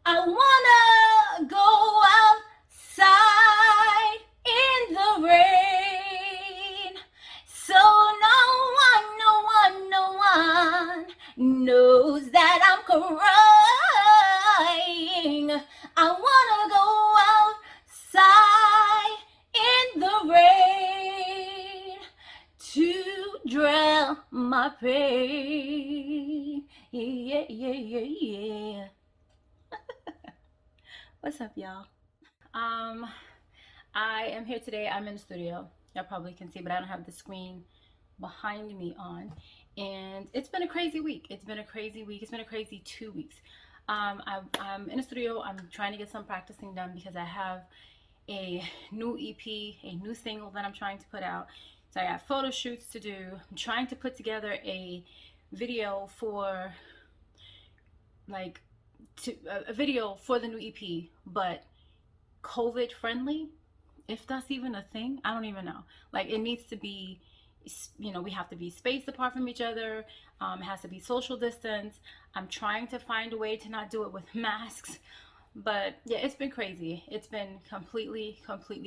I wanna go outside in the rain, so no one knows that I'm crying. I wanna go outside in the rain to drown my pain. Yeah, yeah, yeah, yeah. What's up, y'all? Um, I am here today. I'm in the studio. Y'all probably can see, but I don't have the screen behind me on. And it's been a crazy week. It's been a crazy week. It's been a crazy 2 weeks. I'm in the studio. I'm trying to get some practicing done because I have a new EP, a new single that I'm trying to put out. So I got photo shoots to do. I'm trying to put together a video for like a video for the new EP, but COVID friendly, if that's even a thing. I don't even know. Like, it needs to be, we have to be spaced apart from each other. It has to be social distance. I'm trying to find a way to not do it with masks, but yeah, it's been crazy. It's been completely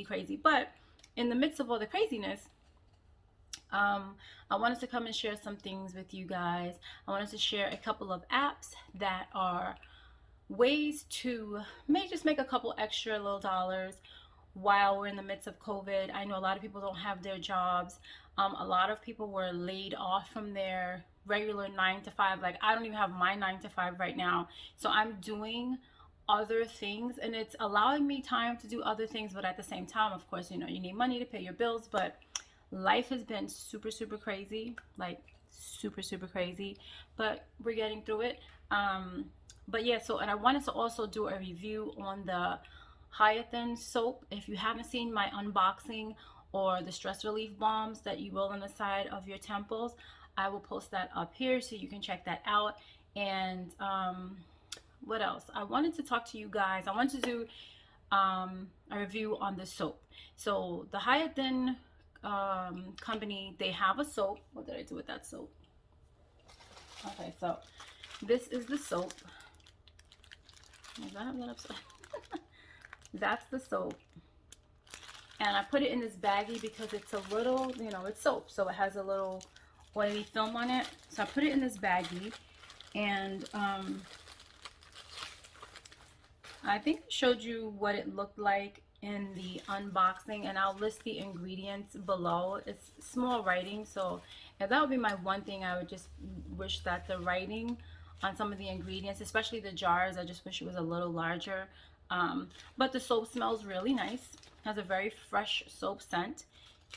crazy. But in the midst of all the craziness, I wanted to come and share some things with you guys. I wanted to share a couple of apps that are ways to may just make a couple extra little dollars while we're in the midst of COVID. I know a lot of people don't have their jobs. A lot of people were laid off from their regular 9 to 5. Like, I don't even have my 9 to 5 right now. So I'm doing other things, and it's allowing me time to do other things. But at the same time, of course, you need money to pay your bills. But life has been super crazy, like super crazy. But we're getting through it. But yeah, so, and I wanted to also do a review on the Hiyathan soap. If you haven't seen my unboxing or the stress relief balms that you roll on the side of your temples, I will post that up here so you can check that out. And what else? I wanted to talk to you guys. I wanted to do a review on the soap. So the Hiyathan company, they have a soap. What did I do with that soap? Okay, so this is the soap. That's the soap, and I put it in this baggie because it's a little, it's soap, so it has a little oily film on it. So I put it in this baggie, and I think I showed you what it looked like in the unboxing, and I'll list the ingredients below. It's small writing, so that would be my one thing. I would just wish that the writing on some of the ingredients, especially the jars, I just wish it was a little larger. But the soap smells really nice. It has a very fresh soap scent,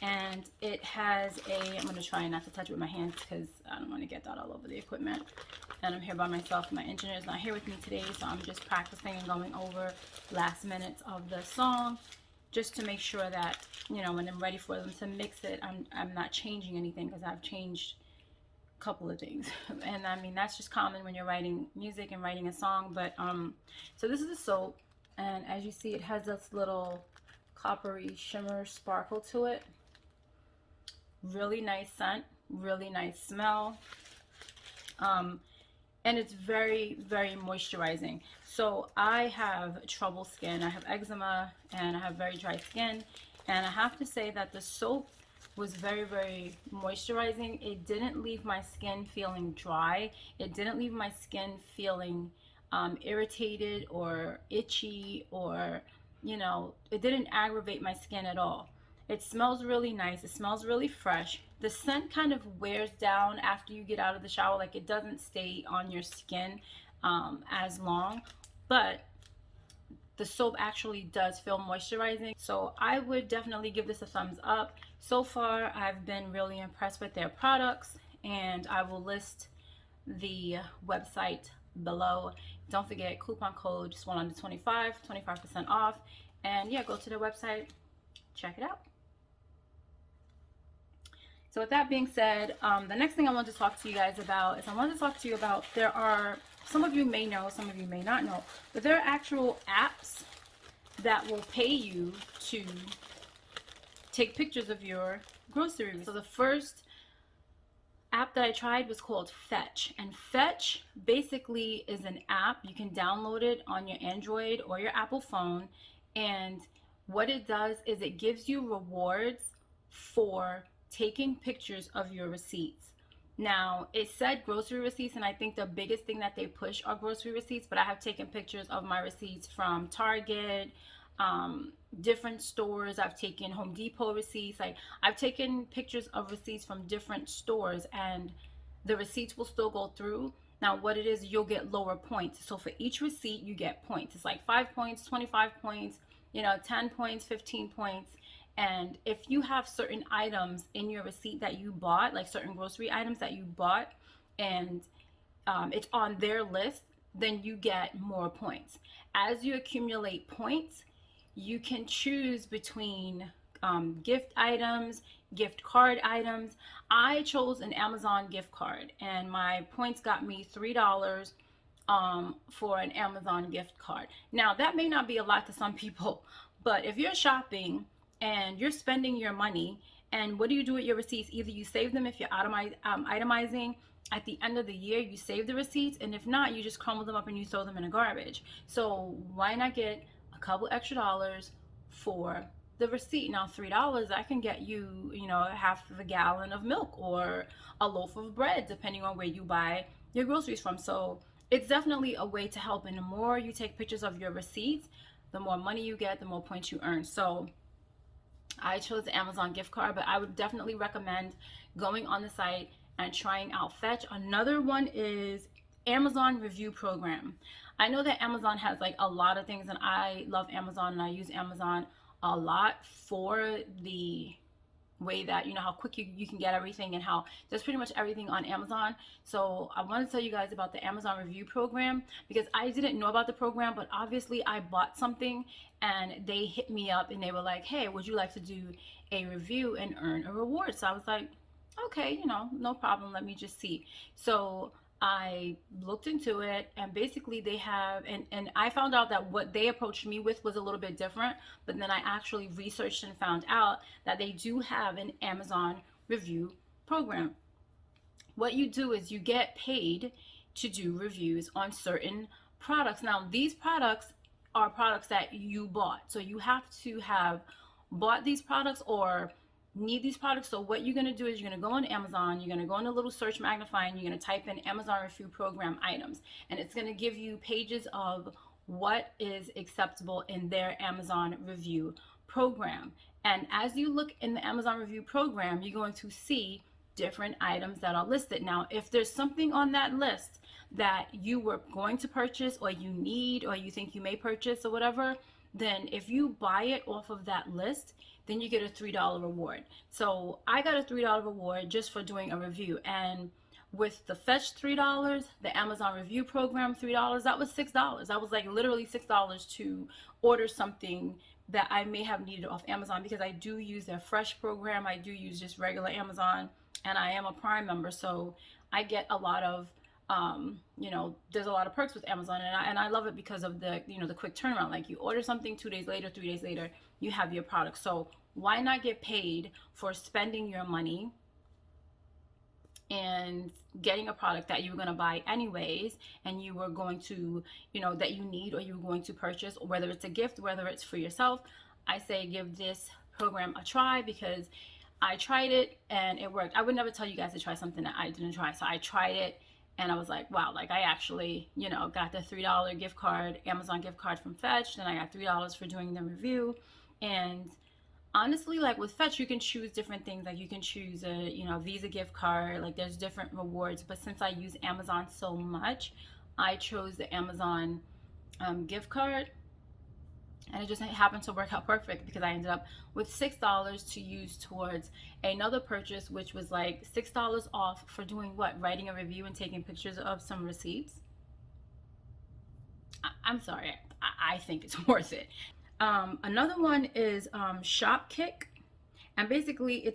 and it has I'm going to try not to touch it with my hands because I don't want to get that all over the equipment. And I'm here by myself. My engineer is not here with me today, so I'm just practicing and going over last minutes of the song just to make sure that, when I'm ready for them to mix it, I'm not changing anything, because I've changed couple of things. And I mean, that's just common when you're writing music and writing a song. But so this is the soap, and as you see, it has this little coppery shimmer sparkle to it. Really nice scent, really nice smell, and it's very moisturizing. So I have trouble skin. I have eczema and I have very dry skin, and I have to say that the soap was very moisturizing. It didn't leave my skin feeling dry. It didn't leave my skin feeling irritated or itchy, or it didn't aggravate my skin at all. It smells really nice. It smells really fresh. The scent kind of wears down after you get out of the shower. Like, it doesn't stay on your skin as long, but the soap actually does feel moisturizing. So I would definitely give this a thumbs up. So far, I've been really impressed with their products, and I will list the website below. Don't forget, coupon code just 125, 25% off. And yeah, go to their website, check it out. So with that being said, the next thing I want to talk to you guys about is there are, some of you may know, some of you may not know, but there are actual apps that will pay you to take pictures of your groceries. So the first app that I tried was called Fetch. And Fetch basically is an app. You can download it on your Android or your Apple phone. And what it does is it gives you rewards for taking pictures of your receipts. Now, it said grocery receipts, and I think the biggest thing that they push are grocery receipts, but I have taken pictures of my receipts from Target, different stores. I've taken Home Depot receipts. Like, I've taken pictures of receipts from different stores, and the receipts will still go through. Now, what it is, you'll get lower points. So for each receipt, you get points. It's like 5 points, 25 points, 10 points, 15 points. And if you have certain items in your receipt that you bought, like certain grocery items that you bought, and it's on their list, then you get more points. As you accumulate points, you can choose between gift items, gift card items. I chose an Amazon gift card, and my points got me $3 for an Amazon gift card. Now, that may not be a lot to some people, but if you're shopping and you're spending your money, and what do you do with your receipts? Either you save them if you're itemizing. At the end of the year, you save the receipts, and if not, you just crumble them up and you throw them in the garbage. So why not get a couple extra dollars for the receipt? Now, $3, that can get you, half of a gallon of milk or a loaf of bread, depending on where you buy your groceries from. So it's definitely a way to help. And the more you take pictures of your receipts, the more money you get, the more points you earn. So I chose the Amazon gift card, but I would definitely recommend going on the site and trying out Fetch. Another one is Amazon Review Program. I know that Amazon has like a lot of things, and I love Amazon, and I use Amazon a lot for the way that how quick you can get everything, and how there's pretty much everything on Amazon. So I want to tell you guys about the Amazon Review Program, because I didn't know about the program, but obviously I bought something and they hit me up and they were like, hey, would you like to do a review and earn a reward? So I was like, okay, no problem, let me just see. So I looked into it, and basically they have, and I found out that what they approached me with was a little bit different, but then I actually researched and found out that they do have an Amazon review program. What you do is you get paid to do reviews on certain products. Now, these products are products that you bought, so you have to have bought these products or need these products. So what you're going to do is you're going to go on Amazon, you're going to go in a little search magnifying, you're going to type in Amazon Review Program items, and it's going to give you pages of what is acceptable in their Amazon Review Program. And as you look in the Amazon Review Program, you're going to see different items that are listed. Now, if there's something on that list that you were going to purchase, or you need, or you think you may purchase, or whatever, then if you buy it off of that list, then you get a $3 reward. So I got a $3 reward just for doing a review. And with the Fetch $3, the Amazon Review Program $3, that was $6. That was like literally $6 to order something that I may have needed off Amazon, because I do use their Fresh program. I do use just regular Amazon, and I am a Prime member, so I get a lot of there's a lot of perks with Amazon, and I love it because of the the quick turnaround. Like, you order something 2 days later, 3 days later, you have your product. So why not get paid for spending your money and getting a product that you were going to buy anyways, and you were going to that you need, or you were going to purchase, or whether it's a gift, whether it's for yourself. I say give this program a try, because I tried it and it worked. I would never tell you guys to try something that I didn't try. So I tried it, and I was like, wow, like I actually, got the $3 gift card, Amazon gift card from Fetch. Then I got $3 for doing the review. And honestly, like with Fetch, you can choose different things. Like you can choose a, Visa gift card. Like there's different rewards. But since I use Amazon so much, I chose the Amazon gift card. And it just happened to work out perfect, because I ended up with $6 to use towards another purchase, which was like $6 off for doing what? Writing a review and taking pictures of some receipts. I'm sorry, I think it's worth it. Another one is SHOPKICK, and basically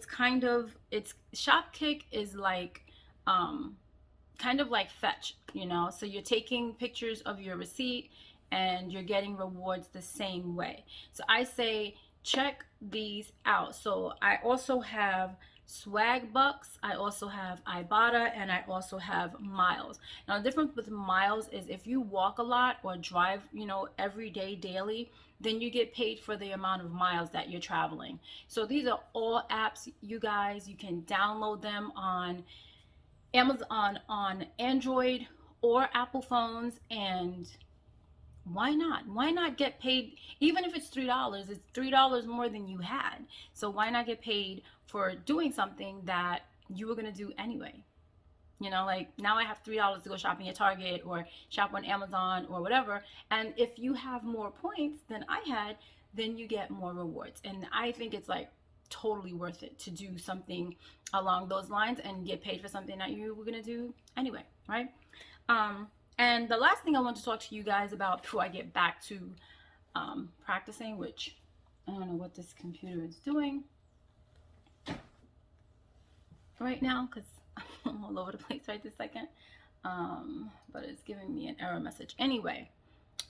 SHOPKICK is like kind of like Fetch, so you're taking pictures of your receipt and you're getting rewards the same way. So I say check these out. So I also have SWAGBUCKS, I also have IBOTTA, and I also have miles. Now the difference with miles is if you walk a lot or drive, every day, daily, then you get paid for the amount of miles that you're traveling. So these are all apps, you guys. You can download them on Amazon, on Android or Apple phones, and why not get paid? Even if it's $3, it's $3 more than you had. So why not get paid for doing something that you were going to do anyway? Like now I have $3 to go shopping at Target or shop on Amazon or whatever, and if you have more points than I had, then you get more rewards. And I think it's like totally worth it to do something along those lines and get paid for something that you were going to do anyway, right? And the last thing I want to talk to you guys about before I get back to practicing, which I don't know what this computer is doing right now because I'm all over the place right this second. But it's giving me an error message. Anyway,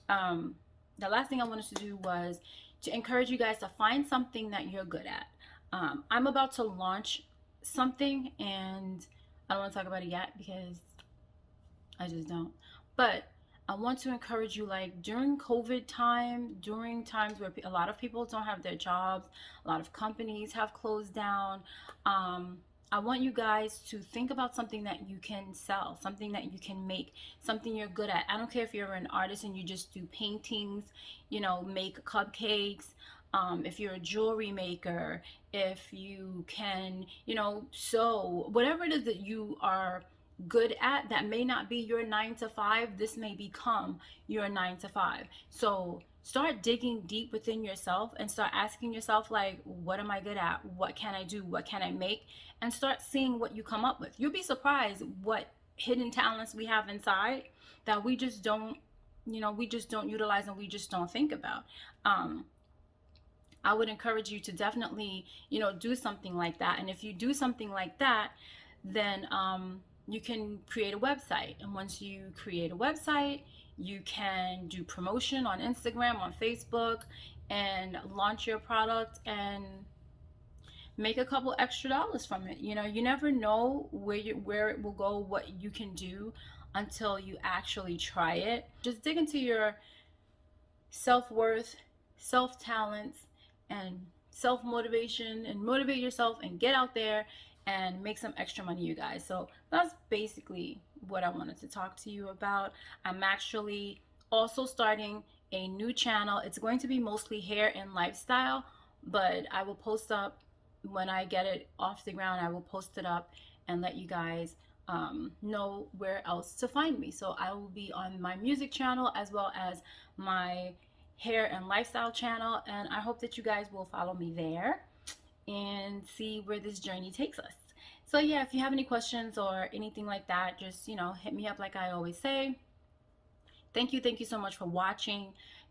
the last thing I wanted to do was to encourage you guys to find something that you're good at. I'm about to launch something, and I don't want to talk about it yet because I just don't. But I want to encourage you, like during COVID time, during times where a lot of people don't have their jobs, a lot of companies have closed down. I want you guys to think about something that you can sell, something that you can make, something you're good at. I don't care if you're an artist and you just do paintings, make cupcakes. If you're a jewelry maker, if you can, sew, whatever it is that you are good at that may not be your 9 to 5, this may become your 9 to 5. So start digging deep within yourself and start asking yourself, like, what am I good at? What can I do? What can I make? And start seeing what you come up with. You'll be surprised what hidden talents we have inside that we just don't utilize and we just don't think about. I would encourage you to definitely, do something like that. And if you do something like that, then you can create a website. And once you create a website, you can do promotion on Instagram, on Facebook, and launch your product and make a couple extra dollars from it. You never know where it will go, what you can do until you actually try it. Just dig into your self-worth, self-talents, and self-motivation, and motivate yourself and get out there and make some extra money, you guys. So that's basically what I wanted to talk to you about. I'm actually also starting a new channel. It's going to be mostly hair and lifestyle, but I will post up when I get it off the ground. I will post it up and let you guys know where else to find me. So I will be on my music channel as well as my hair and lifestyle channel, and I hope that you guys will follow me there and see where this journey takes us. So yeah, if you have any questions or anything like that, just hit me up like I always say. Thank you so much for watching.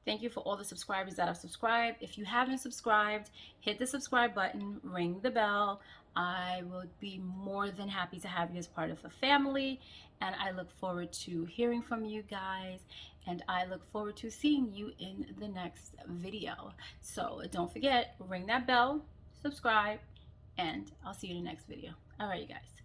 Thank you for all the subscribers that have subscribed. If you haven't subscribed, hit the subscribe button, ring the bell. I would be more than happy to have you as part of the family, and I look forward to hearing from you guys, and I look forward to seeing you in the next video. So don't forget, ring that bell, subscribe, and I'll see you in the next video. All right, you guys.